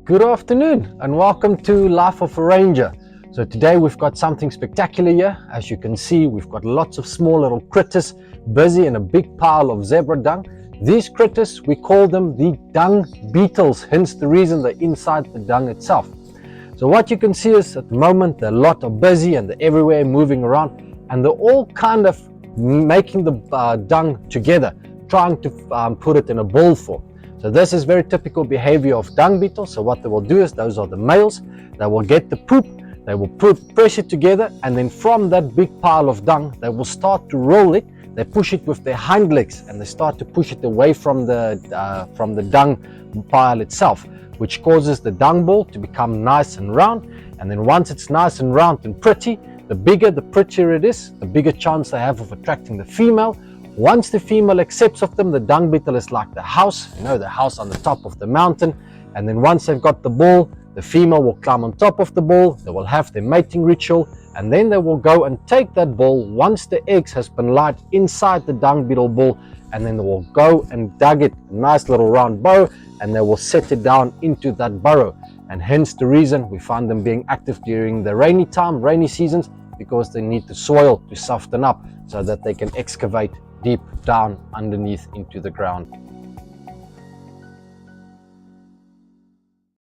Good afternoon and welcome to Life of a Ranger. So today we've got something spectacular here. As you can see, we've got lots of small little critters busy in a big pile of zebra dung. These critters, we call them the dung beetles, hence the reason they're inside the dung itself. So what you can see is at the moment a lot are busy and they're everywhere moving around, and they're all kind of making the dung together, trying to put it in a ball form. So this is very typical behavior of dung beetles. So what they will do is, those are the males, they will get the poop, they will press it together, and then from that big pile of dung, they will start to roll it. They push it with their hind legs and they start to push it away from the dung pile itself, which causes the dung ball to become nice and round. And then once it's nice and round and pretty, the bigger, the prettier it is, the bigger chance they have of attracting the female. Once the female accepts of them, the dung beetle is like the house, the house on the top of the mountain. And then once they've got the ball, the female will climb on top of the ball, they will have their mating ritual, and then they will go and take that ball once the eggs has been laid inside the dung beetle ball, and then they will go and dug it, a nice little round burrow, and they will set it down into that burrow. And hence the reason we find them being active during the rainy seasons, because they need the soil to soften up so that they can excavate deep down underneath into the ground.